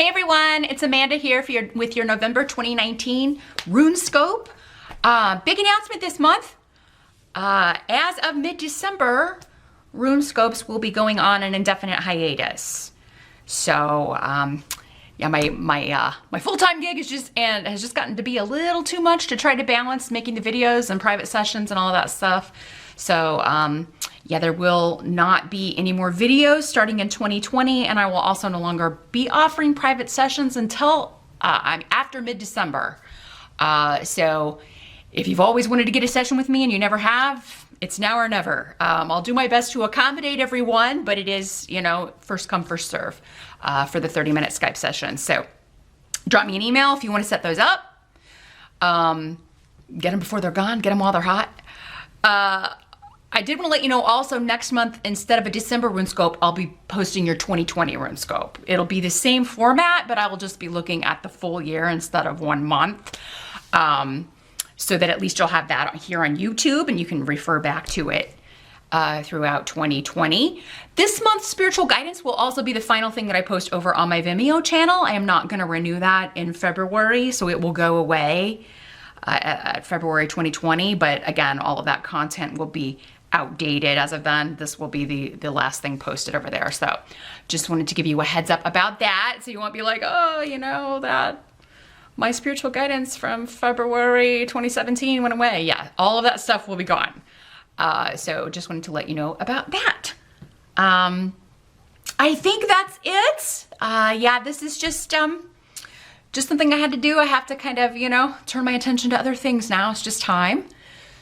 Hey everyone, it's Amanda here with your November 2019 RuneScope. Big announcement this month. As of mid-December, RuneScopes will be going on an indefinite hiatus. So, yeah, my full-time gig has just gotten to be a little too much to try to balance making the videos and private sessions and all of that stuff. So, yeah, there will not be any more videos starting in 2020, and I will also no longer be offering private sessions until after mid-December. So if you've always wanted to get a session with me and you never have, it's now or never. I'll do my best to accommodate everyone, but it is, you know, first come, first serve for the 30-minute Skype session. So drop me an email if you want to set those up. Get them before they're gone, get them while they're hot. I did want to let you know also next month, instead of a December RuneScope, I'll be posting your 2020 RuneScope. It'll be the same format, but I will just be looking at the full year instead of 1 month. So that at least you'll have that here on YouTube and you can refer back to it throughout 2020. This month's spiritual guidance will also be the final thing that I post over on my Vimeo channel. I am not going to renew that in February, so it will go away at February 2020. But again, all of that content will be outdated as of then. This will be the last thing posted over there. So just wanted to give you a heads up about that, so you won't be like, oh, you know, that my spiritual guidance from February 2017 went away. Yeah, all of that stuff will be gone. So just wanted to let you know about that. I think that's it. Yeah, this is just something I had to do. I have to kind of, you know, turn my attention to other things now. It's just time.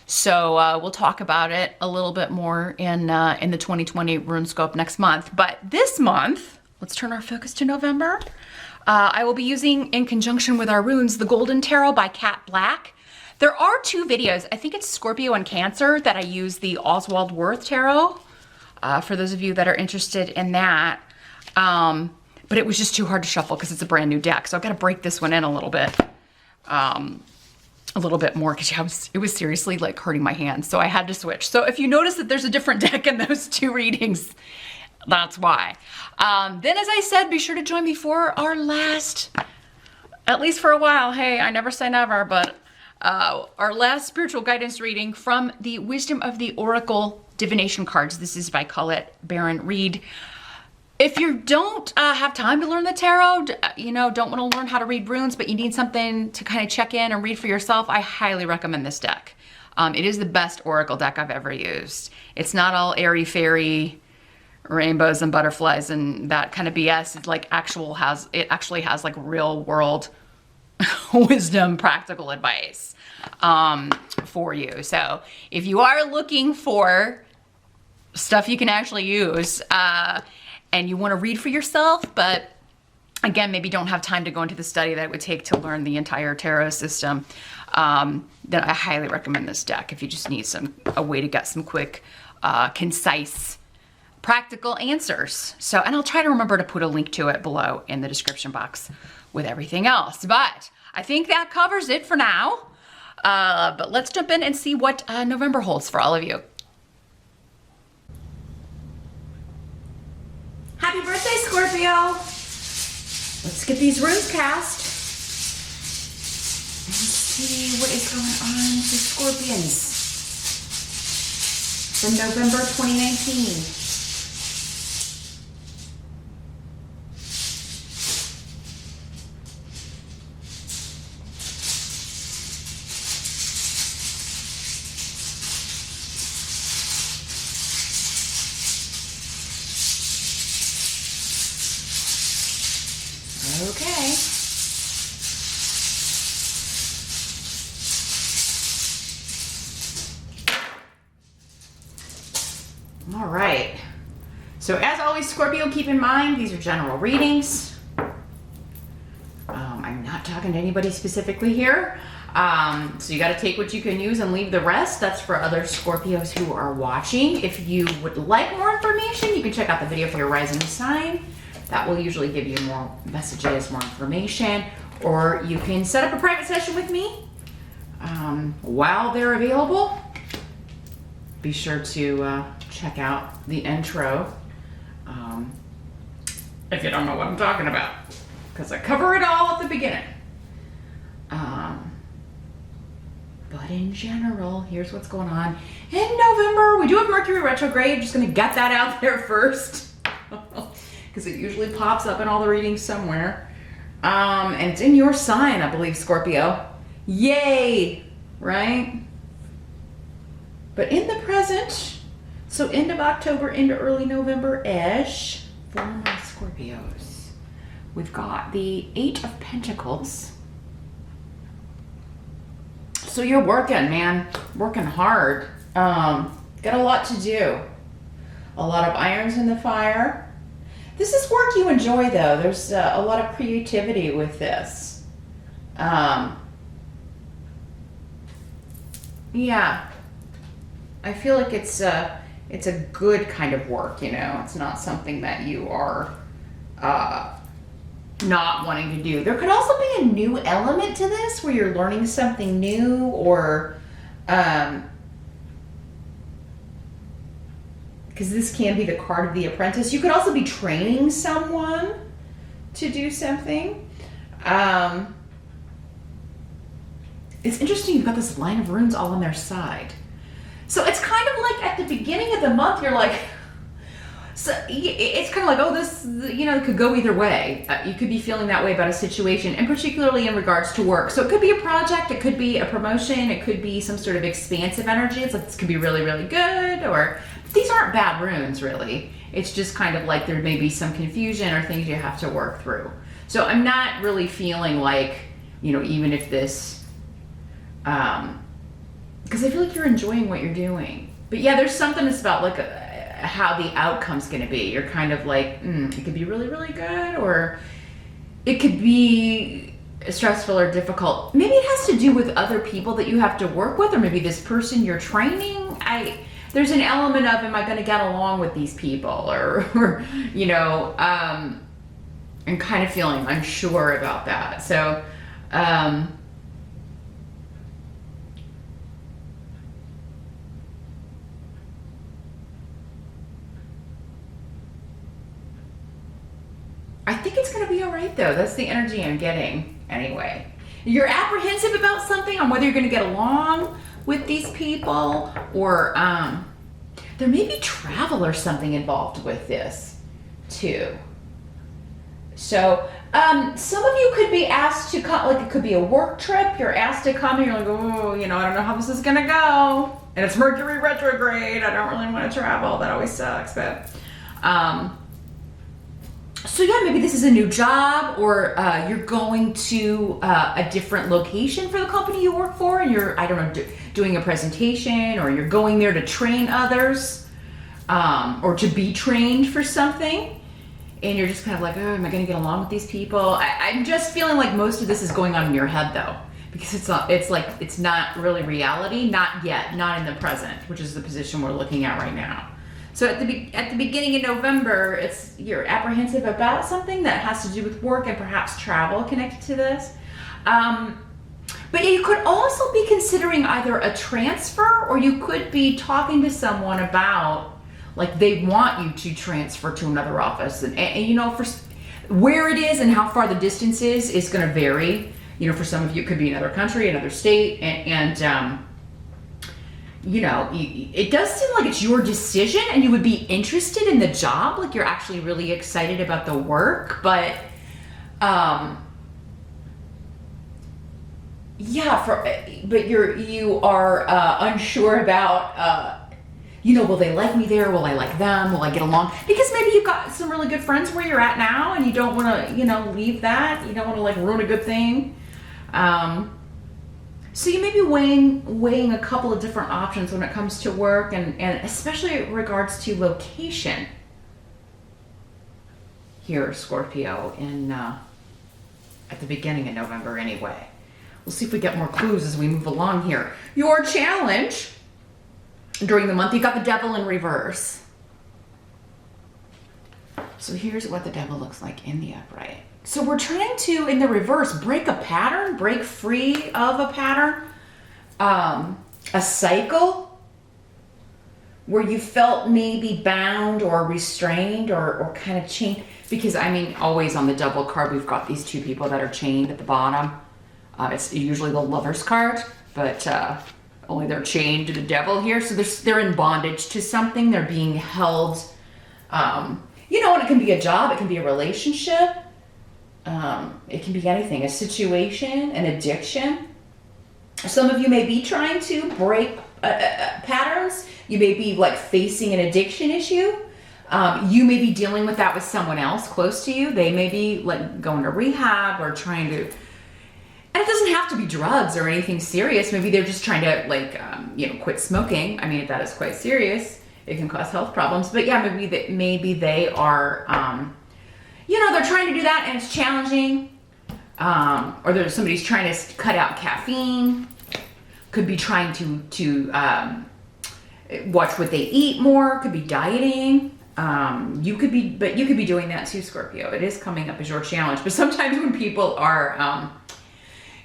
So we'll talk about it a little bit more in the 2020 RuneScope next month. But this month, let's turn our focus to November. I will be using, in conjunction with our runes, the Golden Tarot by Cat Black. There are 2 videos. I think it's Scorpio and Cancer that I use the Oswald Worth Tarot, for those of you that are interested in that. But it was just too hard to shuffle because it's a brand new deck. So I've got to break this one in a little bit more because it was seriously like hurting my hands. So I had to switch. So if you notice that there's a different deck in those 2 readings, that's why. Then, as I said, be sure to join me for our last, at least for a while, hey, I never say never, but our last spiritual guidance reading from the Wisdom of the Oracle divination cards. This is by Colette Baron Reed. If you don't have time to learn the tarot, you know, don't want to learn how to read runes, but you need something to kind of check in and read for yourself, I highly recommend this deck. It is the best oracle deck I've ever used. It's not all airy-fairy rainbows and butterflies and that kind of BS. It's like it actually has like real world wisdom, practical advice for you. So if you are looking for stuff you can actually use and you want to read for yourself, but again, maybe don't have time to go into the study that it would take to learn the entire tarot system, then I highly recommend this deck if you just need a way to get some quick, concise, practical answers. So, and I'll try to remember to put a link to it below in the description box with everything else. But I think that covers it for now. But let's jump in and see what November holds for all of you. Happy birthday, Scorpio! Let's get these runes cast and see what is going on for Scorpions from November 2019. Okay. All right. So as always, Scorpio, keep in mind, these are general readings. I'm not talking to anybody specifically here. So you got to take what you can use and leave the rest. That's for other Scorpios who are watching. If you would like more information, you can check out the video for your rising sign. That will usually give you more messages, more information, or you can set up a private session with me while they're available. Be sure to check out the intro if you don't know what I'm talking about. because I cover it all at the beginning. But in general, here's what's going on. In November, we do have Mercury retrograde. Just going to get that out there first. Because it usually pops up in all the readings somewhere. And it's in your sign, I believe, Scorpio. Yay! Right? But in the present, so end of October into early November-ish, for my Scorpios, we've got the 8 of Pentacles. So you're working, man. Working hard. Got a lot to do. A lot of irons in the fire. This is work you enjoy, though. There's a lot of creativity with this. Yeah. I feel like it's a good kind of work, you know. It's not something that you are not wanting to do. There could also be a new element to this where you're learning something new, or because this can be the card of the apprentice. You could also be training someone to do something. It's interesting, you've got this line of runes all on their side. So it's kind of like at the beginning of the month, you're like, so it's kind of like, oh, this, you know, could go either way. You could be feeling that way about a situation, and particularly in regards to work. So it could be a project, it could be a promotion, it could be some sort of expansive energy. It's like, this could be really, really good, or these aren't bad runes, really. It's just kind of like there may be some confusion or things you have to work through. So I'm not really feeling like, you know, even if this, because I feel like you're enjoying what you're doing. But yeah, there's something that's about like how the outcome's going to be. You're kind of like, it could be really, really good, or it could be stressful or difficult. Maybe it has to do with other people that you have to work with, or maybe this person you're training. There's an element of, am I going to get along with these people, or you know, I'm kind of feeling unsure about that. So, I think it's going to be all right, though. That's the energy I'm getting anyway. You're apprehensive about something, on whether you're going to get along with these people, or there may be travel or something involved with this too. So some of you could be asked to come, like it could be a work trip. You're asked to come and you're like, oh, you know, I don't know how this is going to go. And it's Mercury retrograde. I don't really want to travel. That always sucks. But so yeah, maybe this is a new job, or you're going to a different location for the company you work for, and you're, I don't know, doing a presentation, or you're going there to train others, or to be trained for something, and you're just kind of like, oh, am I going to get along with these people? I'm just feeling like most of this is going on in your head, though, because it's not really reality, not yet, not in the present, which is the position we're looking at right now. So at the beginning of November, you're apprehensive about something that has to do with work and perhaps travel connected to this. But you could also be considering either a transfer, or you could be talking to someone about, like, they want you to transfer to another office. And you know, for where it is and how far the distance is going to vary. You know, for some of you, it could be another country, another state, and you know, it does seem like it's your decision, and you would be interested in the job, like you're actually really excited about the work, but yeah, but you are unsure about you know, will they like me there? Will I like them? Will I get along? Because maybe you've got some really good friends where you're at now, and you don't want to, you know, leave that. You don't want to like ruin a good thing. So you may be weighing a couple of different options when it comes to work, and especially in regards to location. Here, Scorpio, at the beginning of November anyway. We'll see if we get more clues as we move along here. Your challenge during the month, you got the Devil in reverse. So here's what the Devil looks like in the upright. So we're trying to, in the reverse, break a pattern, break free of a pattern, a cycle where you felt maybe bound or restrained or kind of chained. because I mean, always on the double card, we've got these two people that are chained at the bottom. It's usually the Lover's card, but only they're chained to the Devil here. So they're in bondage to something. They're being held, you know, and it can be a job, it can be a relationship, it can be anything, a situation, an addiction. Some of you may be trying to break patterns. You may be like facing an addiction issue. You may be dealing with that with someone else close to you. They may be like going to rehab or trying to, and it doesn't have to be drugs or anything serious. Maybe they're just trying to like, you know, quit smoking. I mean, if that is quite serious, it can cause health problems. But yeah, maybe they are, you know, they're trying to do that and it's challenging. Or there's somebody's trying to cut out caffeine. Could be trying to watch what they eat more. Could be dieting. You could be doing that too, Scorpio. It is coming up as your challenge. But sometimes when people are,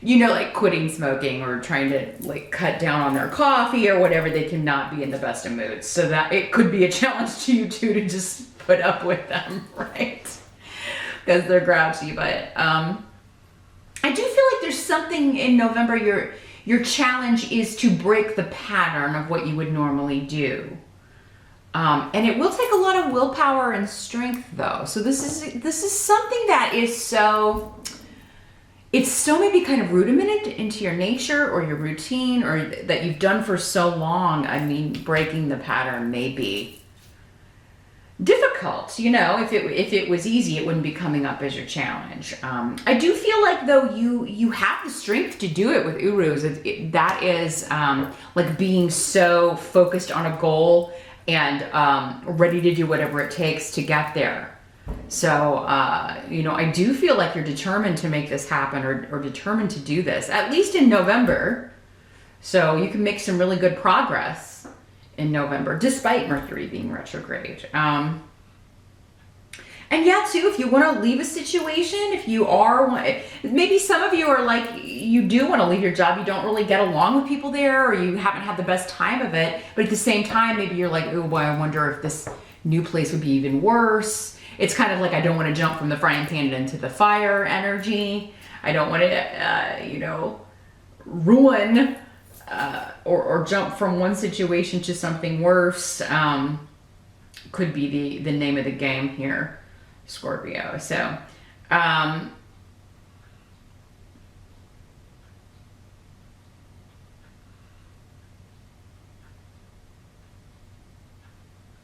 you know, like quitting smoking or trying to like cut down on their coffee or whatever, they cannot be in the best of moods. So that it could be a challenge to you too to just put up with them, right? Because they're grouchy. But I do feel like there's something in November. Your challenge is to break the pattern of what you would normally do. And it will take a lot of willpower and strength though. So this is something that is so, it's so maybe kind of rudimented into your nature or your routine or that you've done for so long. I mean, breaking the pattern may be difficult. You know, if it was easy, it wouldn't be coming up as your challenge. I do feel like though you have the strength to do it with Urus. That is like being so focused on a goal and ready to do whatever it takes to get there. So, you know, I do feel like you're determined to make this happen or determined to do this, at least in November. So you can make some really good progress in November, despite Mercury being retrograde. And yeah, too, if you want to leave a situation, if you are, maybe some of you are like, you do want to leave your job, you don't really get along with people there, or you haven't had the best time of it, but at the same time, maybe you're like, oh boy, I wonder if this new place would be even worse. It's kind of like, I don't want to jump from the frying pan into the fire energy. I don't want to, you know, ruin or jump from one situation to something worse. Could be the name of the game here, Scorpio. So,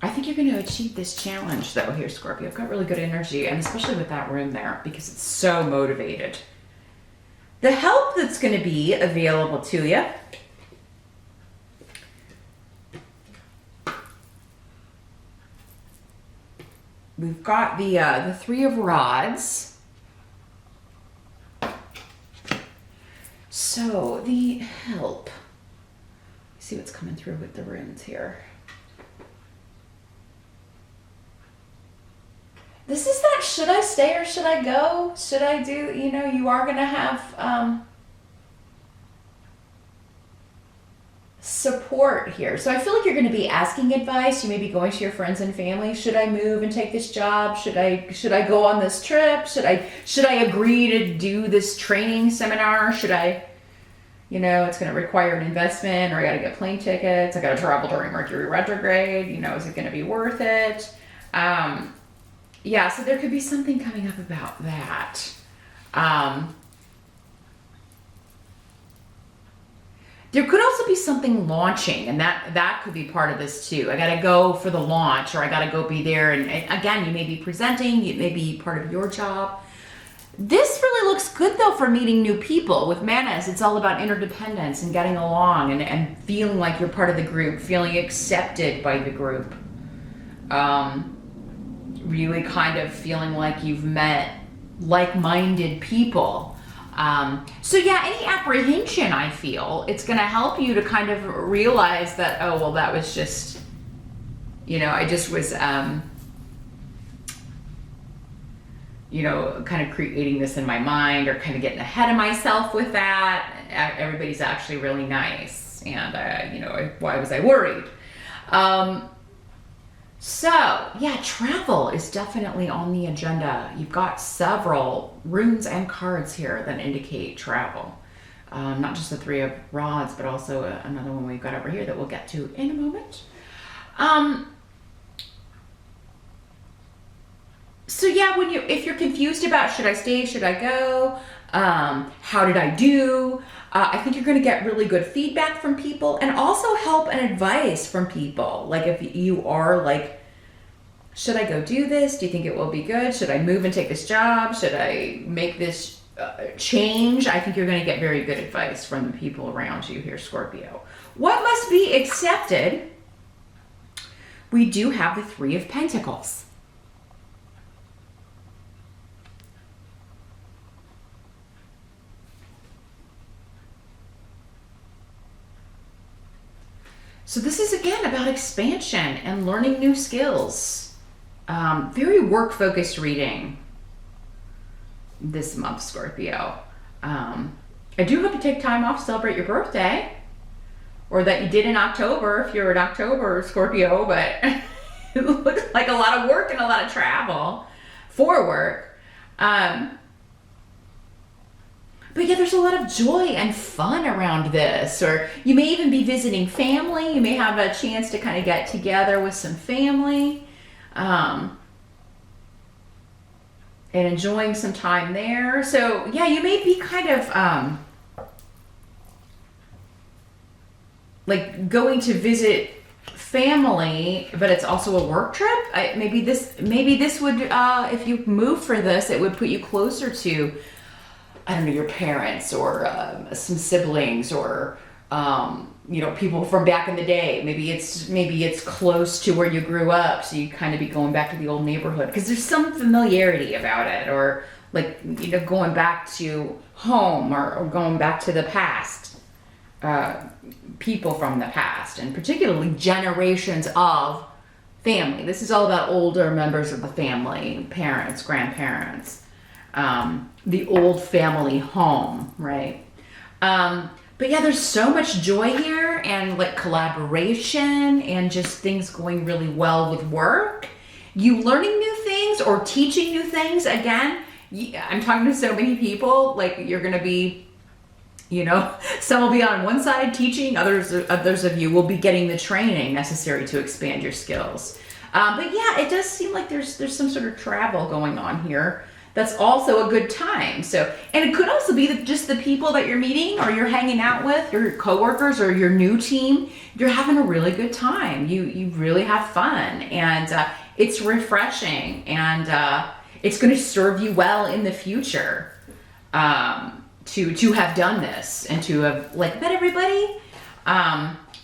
I think you're going to achieve this challenge though here, Scorpio. I've got really good energy, and especially with that Rune there, because it's so motivated. The help that's going to be available to you. We've got the Three of Rods. So the help. See what's coming through with the runes here. This is that, should I stay or should I go? Should I do, you know, you are going to have support here. So I feel like you're going to be asking advice. You may be going to your friends and family. Should I move and take this job? Should I go on this trip? Should I agree to do this training seminar? Should I, you know, it's going to require an investment, or I got to get plane tickets. I got to travel during Mercury retrograde. You know, is it going to be worth it? Yeah, so there could be something coming up about that. There could also be something launching, and that could be part of this too. I got to go for the launch, or I got to go be there. And again, you may be presenting, it may be part of your job. This really looks good though for meeting new people. With Manas, it's all about interdependence and getting along and feeling like you're part of the group, feeling accepted by the group. Really kind of feeling like you've met like-minded people. So yeah, any apprehension, I feel, it's going to help you to kind of realize that, oh, well, that was just, you know, I just was, you know, kind of creating this in my mind, or kind of getting ahead of myself with that. Everybody's actually really nice. And, you know, why was I worried? So, yeah, travel is definitely on the agenda. You've got several runes and cards here that indicate travel. Not just the Three of Rods, but also another one we've got over here that we'll get to in a moment. So yeah, if you're confused about should I stay, should I go, how did I do, I think you're going to get really good feedback from people, and also help and advice from people. Like if you are like, should I go do this? Do you think it will be good? Should I move and take this job? Should I make this change? I think you're going to get very good advice from the people around you here, Scorpio. What must be accepted? We do have the Three of Pentacles. So this is again about expansion and learning new skills. Very work-focused reading this month, Scorpio. I do hope you take time off to celebrate your birthday, or that you did in October if you're in October, Scorpio, but it looks like a lot of work and a lot of travel for work. But yeah, there's a lot of joy and fun around this. Or you may even be visiting family. You may have a chance to kind of get together with some family and enjoying some time there. So yeah, you may be kind of like going to visit family, but it's also a work trip. Maybe this would, if you move for this, it would put you closer to, I don't know, your parents or some siblings or people from back in the day. Maybe it's close to where you grew up, so you kind of be going back to the old neighborhood because there's some familiarity about it, or like going back to home or going back to the past, people from the past, and particularly generations of family. This is all about older members of the family, parents, grandparents. The old family home, right? But yeah, there's so much joy here, and like collaboration, and just things going really well with work. You learning new things or teaching new things. Again, I'm talking to so many people, like you're gonna be, some will be on one side teaching, others of you will be getting the training necessary to expand your skills. But yeah, it does seem like there's some sort of travel going on here. That's also a good time. So, and it could also be just the people that you're meeting or you're hanging out with, your coworkers or your new team. You're having a really good time. You really have fun, and it's refreshing, and it's going to serve you well in the future to have done this and to have met everybody,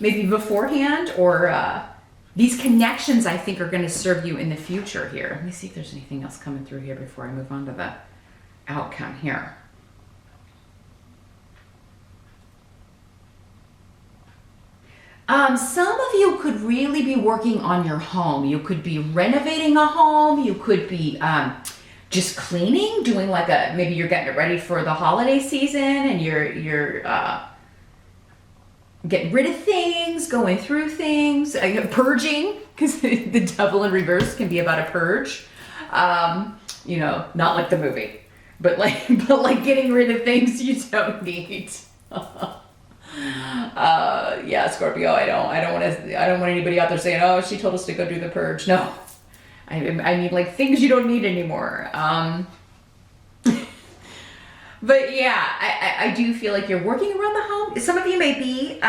maybe beforehand, or these connections, I think, are going to serve you in the future here. Let me see if there's anything else coming through here before I move on to the outcome here. Some of you could really be working on your home. You could be renovating a home. You could be just cleaning, doing maybe you're getting it ready for the holiday season, and you're getting rid of things, going through things, purging, because the devil in reverse can be about a purge. Not like the movie, but like getting rid of things you don't need. Yeah, Scorpio, I don't want anybody out there saying, "Oh, she told us to go do the purge." No, I mean like things you don't need anymore. But yeah, I do feel like you're working around the home. Some of you may be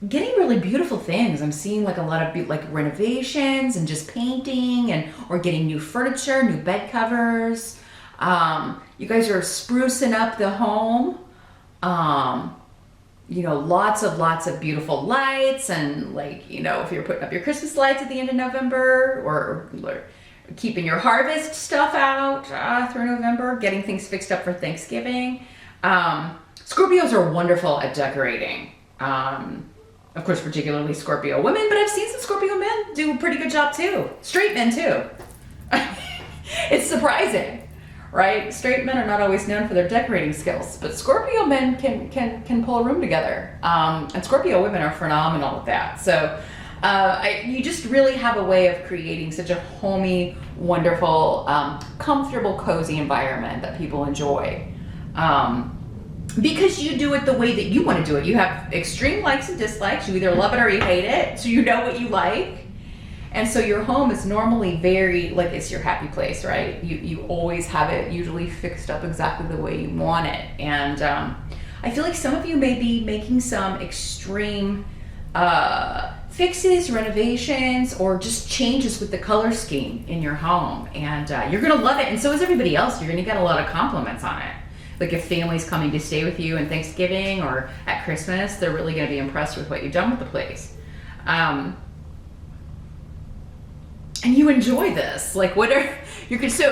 getting really beautiful things. I'm seeing like a lot of renovations and just painting or getting new furniture, new bed covers. You guys are sprucing up the home. Lots of beautiful lights, and if you're putting up your Christmas lights at the end of November, or keeping your harvest stuff out through November, getting things fixed up for Thanksgiving. Scorpios are wonderful at decorating. Of course, particularly Scorpio women, but I've seen some Scorpio men do a pretty good job too. Straight men too. It's surprising, right? Straight men are not always known for their decorating skills, but Scorpio men can pull a room together. And Scorpio women are phenomenal at that. So You just really have a way of creating such a homey, wonderful, comfortable, cozy environment that people enjoy. Because you do it the way that you want to do it. You have extreme likes and dislikes. You either love it or you hate it. So you know what you like. And so your home is normally very, like, it's your happy place, right? You always have it usually fixed up exactly the way you want it. And I feel like some of you may be making some extreme fixes, renovations, or just changes with the color scheme in your home. And you're going to love it. And so is everybody else. You're going to get a lot of compliments on it. Like if family's coming to stay with you in Thanksgiving or at Christmas, they're really going to be impressed with what you've done with the place. And you enjoy this. Like so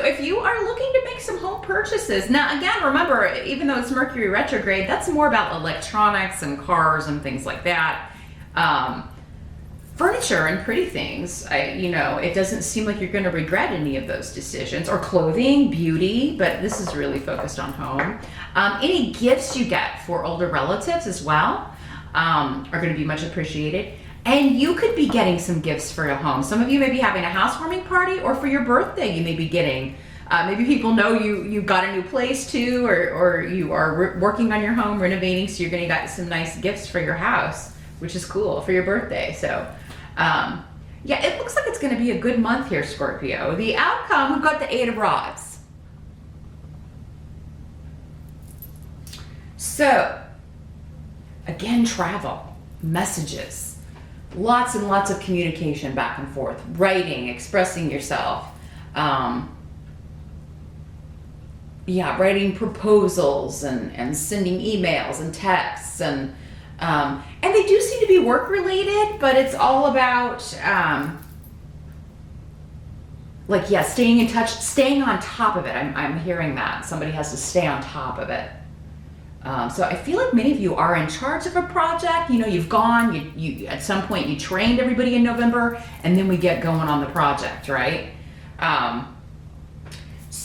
if you are looking to make some home purchases, now again, remember, even though it's Mercury retrograde, that's more about electronics and cars and things like that. Furniture and pretty things, it doesn't seem like you're going to regret any of those decisions, or clothing, beauty, but this is really focused on home. Any gifts you get for older relatives as well are going to be much appreciated. And you could be getting some gifts for your home. Some of you may be having a housewarming party, or for your birthday you may be getting, maybe people know you got a new place too, or you are working on your home, renovating, so you're going to get some nice gifts for your house, which is cool, for your birthday. So yeah, it looks like it's going to be a good month here, Scorpio. The outcome, we've got the 8 of Rods. So, again, travel, messages, lots and lots of communication back and forth, writing, expressing yourself. Writing proposals and sending emails and texts and they do seem to be work related, but it's all about staying in touch, staying on top of it. I'm hearing that somebody has to stay on top of it. So I feel like many of you are in charge of a project. You've gone, you at some point you trained everybody in November, and then we get going on the project, right?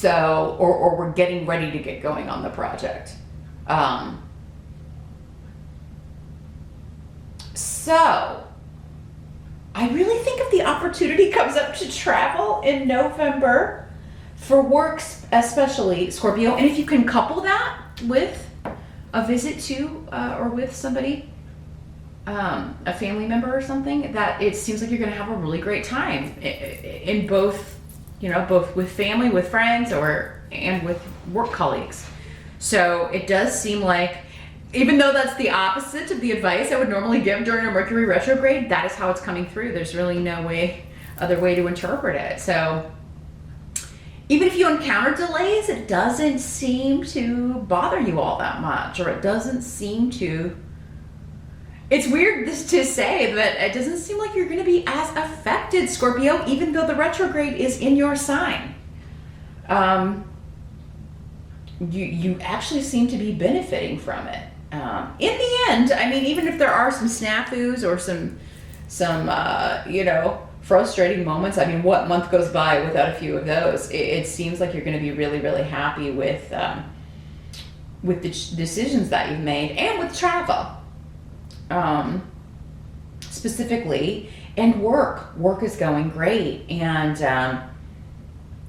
Or we're getting ready to get going on the project. So I really think if the opportunity comes up to travel in November for work, especially, Scorpio, and if you can couple that with a visit to or with somebody, a family member or something, that it seems like you're going to have a really great time in both, both with family, with friends, and with work colleagues. So it does seem like, even though that's the opposite of the advice I would normally give during a Mercury retrograde, that is how it's coming through. There's really no other way to interpret it. So even if you encounter delays, it doesn't seem to bother you all that much, or it doesn't seem to, it's weird to say, but it doesn't seem like you're going to be as affected, Scorpio, even though the retrograde is in your sign. You actually seem to be benefiting from it. In the end, even if there are some snafus or some frustrating moments, what month goes by without a few of those? It seems like you're going to be really, really happy with the decisions that you've made, and with travel, specifically, and work. Work is going great, and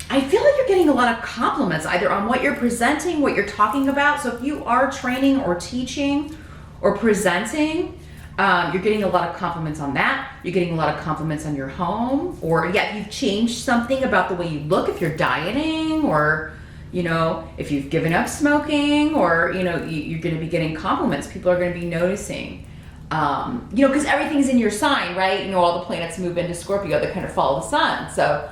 I feel like you're getting a lot of compliments either on what you're presenting, what you're talking about. So if you are training or teaching or presenting, you're getting a lot of compliments on that. You're getting a lot of compliments on your home, or if you've changed something about the way you look, if you're dieting, or if you've given up smoking, or you're going to be getting compliments. People are going to be noticing. Because everything's in your sign, right? All the planets move into Scorpio, they kind of follow the sun. So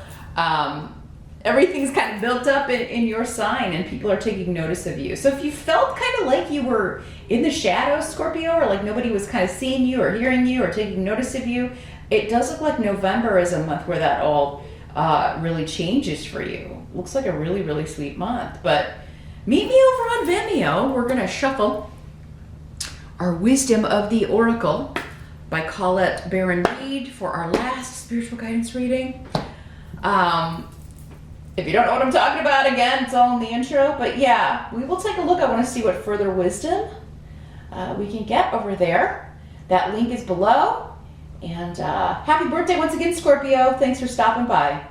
everything's kind of built up in your sign, and people are taking notice of you. So if you felt kind of like you were in the shadows, Scorpio, or like nobody was kind of seeing you or hearing you or taking notice of you, it does look like November is a month where that all really changes for you. Looks like a really, really sweet month. But meet me over on Vimeo. We're going to shuffle our Wisdom of the Oracle by Colette Baron Reed for our last spiritual guidance reading. If you don't know what I'm talking about, again, it's all in the intro. But yeah, we will take a look. I want to see what further wisdom we can get over there. That link is below. And happy birthday once again, Scorpio. Thanks for stopping by.